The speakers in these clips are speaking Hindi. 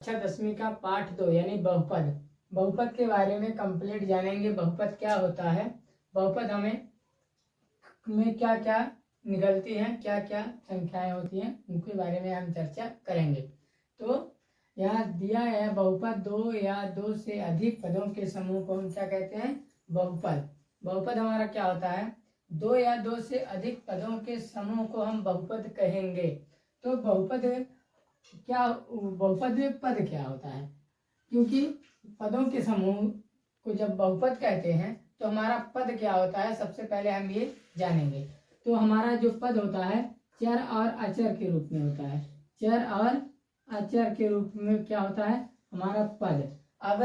अच्छा 10वीं का पाठ 2 यानी बहुपद। बहुपद के बारे में कंप्लीट जानेंगे। बहुपद क्या होता है, बहुपद हमें में क्या क्या निकलती हैं, क्या क्या संख्याएं होती हैं, उनके बारे में हम चर्चा करेंगे। तो यहाँ दिया है बहुपद 2 या 2 से अधिक पदों के समूह को हम क्या कहते हैं, बहुपद। बहुपद हमारा क्या होता है, 2 या 2 से अधिक पदों के समूह को हम बहुपद कहेंगे। तो बहुपद क्या, बहुपद में पद क्या होता है, क्योंकि पदों के समूह को जब बहुपद कहते हैं तो हमारा पद क्या होता है, सबसे पहले हम ये जानेंगे। तो हमारा जो पद होता है चर और अचर के रूप में होता है। चर और अचर के रूप में क्या होता है हमारा पद। अब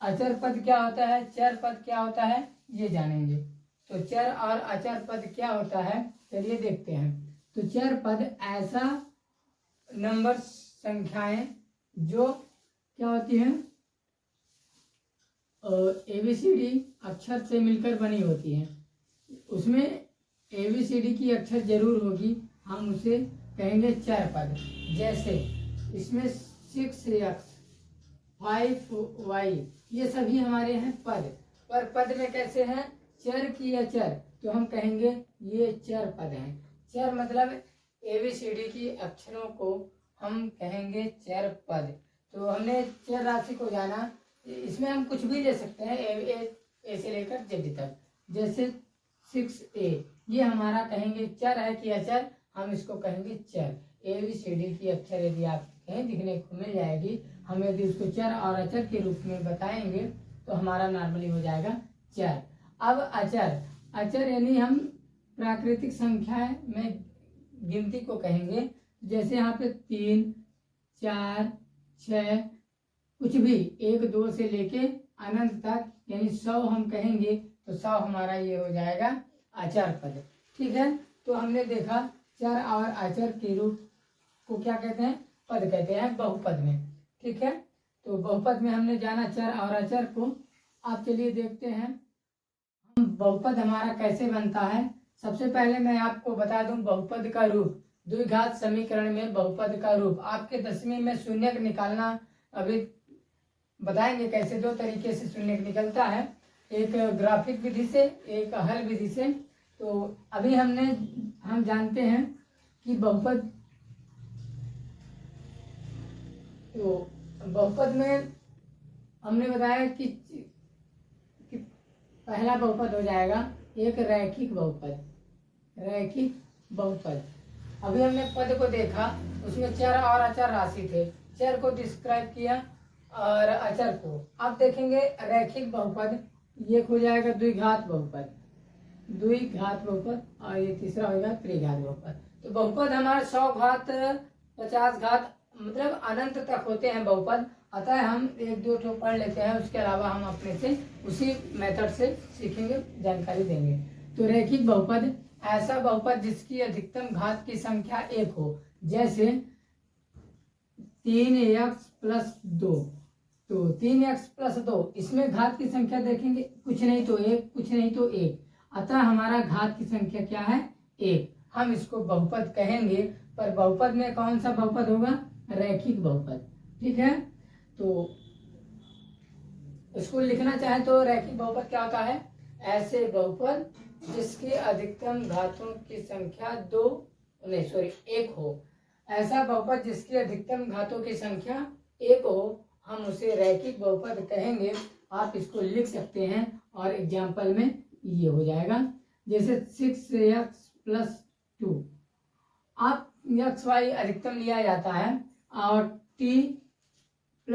अचर पद क्या होता है, चर पद क्या होता है, ये जानेंगे। तो चर और अचर पद क्या होता है, चलिए देखते हैं। तो चर पद ऐसा नंबर संख्याएं जो क्या होती हैं, ABCD अक्षर से मिलकर बनी होती हैं। उसमें ABCD की अक्षर जरूर होगी, हम उसे कहेंगे चर पद। जैसे इसमें 6x 5y ये सभी हमारे हैं पद। पर पद में कैसे हैं, चर की अचर, तो हम कहेंगे ये चर पद हैं। चर मतलब ABCD की अक्षरों को हम कहेंगे चर पद। तो हमने चर राशि को जाना, इसमें हम कुछ भी ले सकते हैं, ए से लेकर जेड तक। जैसे 6a ये हमारा कहेंगे चर है कि अचर, हम इसको कहेंगे चर। ABCD की अक्षर यदि आप कहीं दिखने को मिल जाएगी, हम यदि उसको चर और अचर के रूप में बताएंगे तो हमारा नॉर्मली हो जाएगा चर। अब अचर, अचर यानी हम प्राकृतिक संख्या में गिनती को कहेंगे। जैसे यहाँ पे 3 4 6 कुछ भी 1 2 से लेके अनंत तक यानी 100 हम कहेंगे, तो 100 हमारा ये हो जाएगा अचर पद। ठीक है, तो हमने देखा चर और अचर के रूप को क्या कहते हैं, पद कहते हैं बहुपद में। ठीक है, तो बहुपद में हमने जाना चर और अचर को। आप चलिए देखते हैं हम बहुपद हमारा कैसे बनता है। सबसे पहले मैं आपको बता दूं बहुपद का रूप। द्विघात समीकरण में बहुपद का रूप आपके 10वीं में शून्यक निकालना अभी बताएंगे कैसे। 2 तरीके से शून्यक निकलता है, एक ग्राफिक विधि से, एक हल विधि से। तो अभी हम जानते हैं कि बहुपद, तो बहुपद में हमने बताया कि पहला बहुपद हो जाएगा एक रैखिक बहुपद। रैखिक बहुपद, अभी हमने पद को देखा, उसमें चर और अचर राशि थे, चर को डिस्क्राइब किया और अचर को। अब देखेंगे रैखिक बहुपद, ये हो जाएगा द्विघात बहुपद, द्विघात बहुपद, और ये तीसरा होगा त्रिघात बहुपद। तो बहुपद हमारे 100 घात 50 घात मतलब अनंत तक होते हैं बहुपद। अतः हम 1 2 पढ़ लेते हैं, उसके अलावा हम अपने से उसी मेथड से सीखेंगे, जानकारी देंगे। तो रैखिक बहुपद ऐसा बहुपद जिसकी अधिकतम घात की संख्या 1 हो। जैसे 3x + 2, तो 3x + 2 इसमें घात की संख्या देखेंगे, कुछ नहीं तो 1, कुछ नहीं तो 1, अतः हमारा घात की संख्या क्या है 1। हम इसको बहुपद कहेंगे। पर बहुपद में कौन सा बहुपद होगा, रैखिक बहुपद। ठीक है, तो इसको लिखना चाहे तो रैखिक बहुपद क्या होता है, ऐसे बहुपद जिसकी अधिकतम घातों की संख्या 1 हो। ऐसा बहुपद जिसकी अधिकतम घातों की संख्या 1 हो, हम उसे रैखिक बहुपद कहेंगे। आप इसको लिख सकते हैं और एग्जाम्पल में ये हो जाएगा। जैसे 6x + 2, आप xy अधिकतम लिया जाता है और t +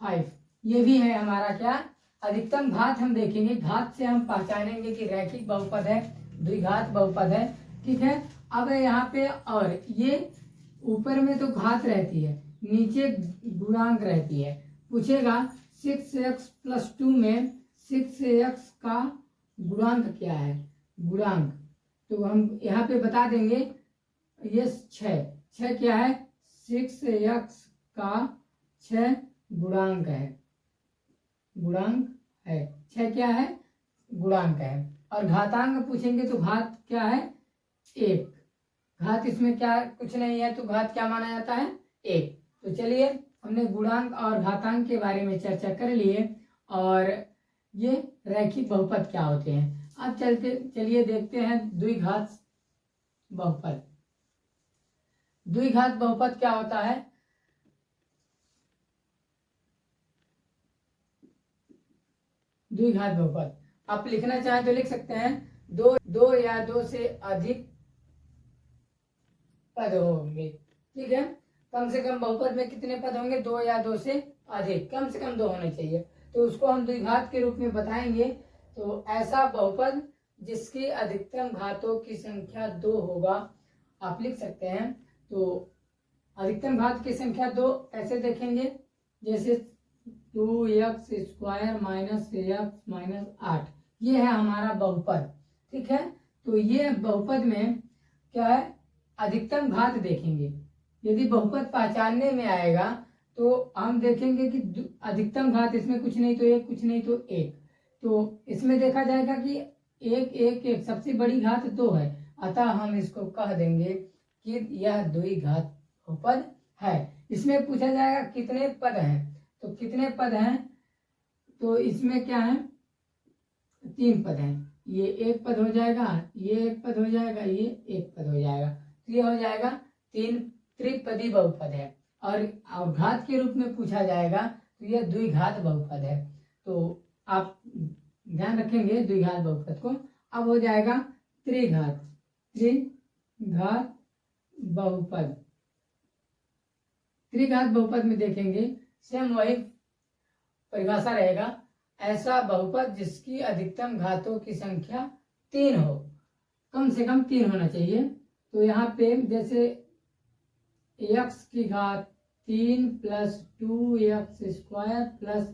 5 ये भी है हमारा क्या अधिकतम घात। हम देखेंगे घात से हम पहचानेंगे कि रैखिक बहुपद है, द्विघात बहुपद है। ठीक है, अब यहाँ पे और ये ऊपर में तो घात रहती है, नीचे गुणांक रहती है। पूछेगा 6x + 2 में 6x का गुणांक क्या है, गुणांक, तो हम यहाँ पे बता देंगे ये 6 क्या है, 6x का 6 गुणांक है, गुणांक है 6 क्या है, गुणांक है। और घातांक पूछेंगे तो घात क्या है 1, घात इसमें क्या कुछ नहीं है, तो घात क्या माना जाता है 1। तो चलिए हमने गुणांक और घातांक के बारे में चर्चा कर लिए और ये रैखिक बहुपद क्या होते हैं। अब चलिए देखते हैं द्विघात बहुपद। द्विघात बहुपद क्या होता है? द्विघात बहुपद आप लिखना चाहें तो लिख सकते हैं, दो या दो से अधिक पद होंगे। ठीक है, कम से कम बहुपद में कितने पद होंगे? 2 या 2 से अधिक, कम से कम 2 होने चाहिए। तो उसको हम द्विघात के रूप में बताएंगे। तो ऐसा बहुपद जिसकी अधिकतम घातों की संख्या 2 होगा, आप लिख सकते हैं। तो अधिकतम घात की संख्या 2 कैसे देखेंगे? जैसे 2x² माइनस x माइनस 8, ये है हमारा बहुपद। ठीक है, तो ये बहुपद में क्या है? अधिकतम घात देखेंगे। यदि बहुपद पहचानने में आएगा तो हम देखेंगे कि अधिकतम घात इसमें कुछ नहीं तो 1, कुछ नहीं तो 1। तो इसमें देखा जाएगा कि 1 1 1 सबसे बड़ी घात 2 है, अतः हम इसको कह देंगे कि यह द्विघात बहुपद है। इसमें पूछा जाएगा कितने पद हैं, तो कितने पद हैं? तो इसमें क्या है? 3 पद हैं। ये 1 पद हो जाएगा, ये 1 पद हो जाएगा, ये 1 पद हो जाएगा। तो ये हो जाएगा 3 त्रिपदी बहुपद है। और घात के रूप में पूछा जाएगा तो यह द्विघात बहुपद है। तो आप ध्यान रखेंगे द्विघात बहुपद को। अब हो जाएगा त्रिघात बहुपद। त्रिघात बहुपद में देखेंगे सेम वही परिभाषा रहेगा, ऐसा बहुपद जिसकी अधिकतम घातों की संख्या 3 हो, कम से कम 3 होना चाहिए। तो यहाँ पे जैसे x की घात 3 plus 2x² plus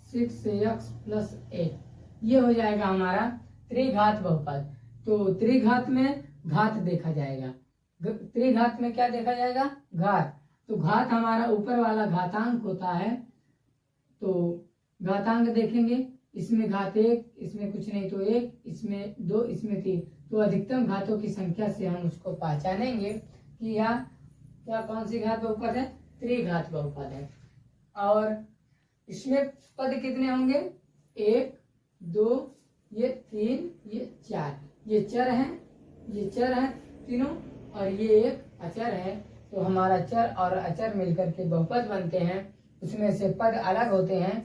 6x plus 8, ये हो जाएगा हमारा त्रिघात बहुपद। तो त्रिघात में घात देखा जाएगा। त्रिघात में क्या देखा जाएगा? घात। तो घात हमारा ऊपर वाला घातांक होता है। तो घातांक देखेंगे, इसमें घात 1, इसमें कुछ नहीं तो 1, इसमें 2, इसमें 3। तो अधिकतम घातों की संख्या से हम उसको पहचानेंगे कि यह क्या कौन सी घात बहुपद है? त्रिघात बहुपद है। और इसमें पद कितने होंगे? 1 2, ये 3, ये 4, ये चर हैं, ये चर हैं तीनों, और ये एक अचर है। तो हमारा चर और अचर मिलकर के बहुपद बनते हैं। उसमें से पद अलग होते हैं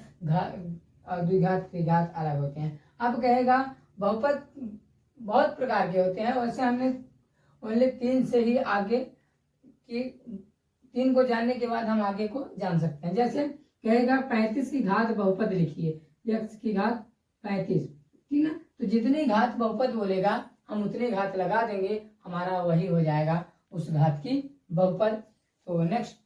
और द्विघात त्रिघात अलग होते हैं। अब कहेगा बहुपद बहुत प्रकार के होते हैं, वैसे हमने ओनली 3 से ही आगे की 3 को जानने के बाद हम आगे को जान सकते हैं। जैसे कहेगा 35 की घात बहुपद लिखिए, x की घात 35, ठीक ना। तो जितनी घात बहुपद बोलेगा हम उतनी घात लगा देंगे, हमारा वही हो जाएगा उस घात की बहुपद। तो नेक्स्ट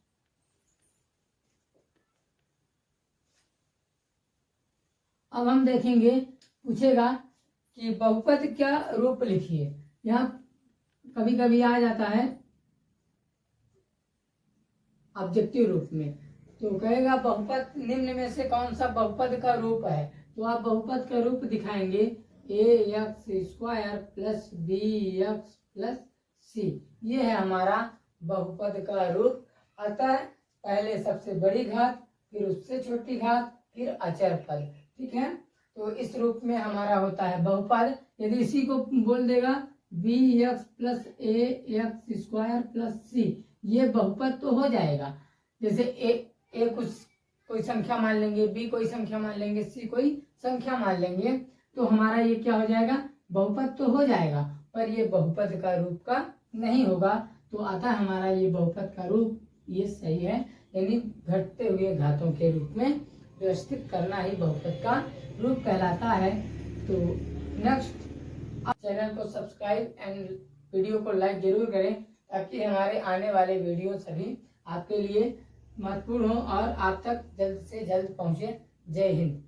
अब हम देखेंगे, पूछेगा कि बहुपद क्या रूप लिखिए। यहाँ कभी कभी आ जाता है ऑब्जेक्टिव रूप में। तो कहेगा बहुपद निम्न में से कौन सा बहुपद का रूप है। तो आप बहुपद का रूप दिखाएंगे ax² plus bx plus c, ये है हमारा बहुपद का रूप। अतः पहले सबसे बड़ी घात, फिर उससे छोटी घात, फिर अचर पद, ठीक है। तो इस रूप में हमारा होता है बहुपद। यदि इसी को बोल देगा bx plus ax² plus c, ये बहुपद तो हो जाएगा। जैसे a कोई संख्या मान लेंगे, b कोई संख्या मान लेंगे, c कोई संख्या मान लेंगे, तो हमारा ये क्या हो जाएगा? बहुपद तो हो जाएगा, पर ये बहुपद का रूप का नहीं होगा। तो अतः हमारा ये बहुपद का रूप ये सही है, यानी घटते हुए घातों के रूप में व्यवस्थित करना ही बहुपद का रूप कहलाता है। तो नेक्स्ट, आप चैनल को सब्सक्राइब एंड वीडियो को लाइक जरूर करें, ताकि हमारे आने वाले वीडियो सभी आपके लिए महत्वपूर्ण हो और आप तक जल्द से जल्द पहुंचे। जय हिंद।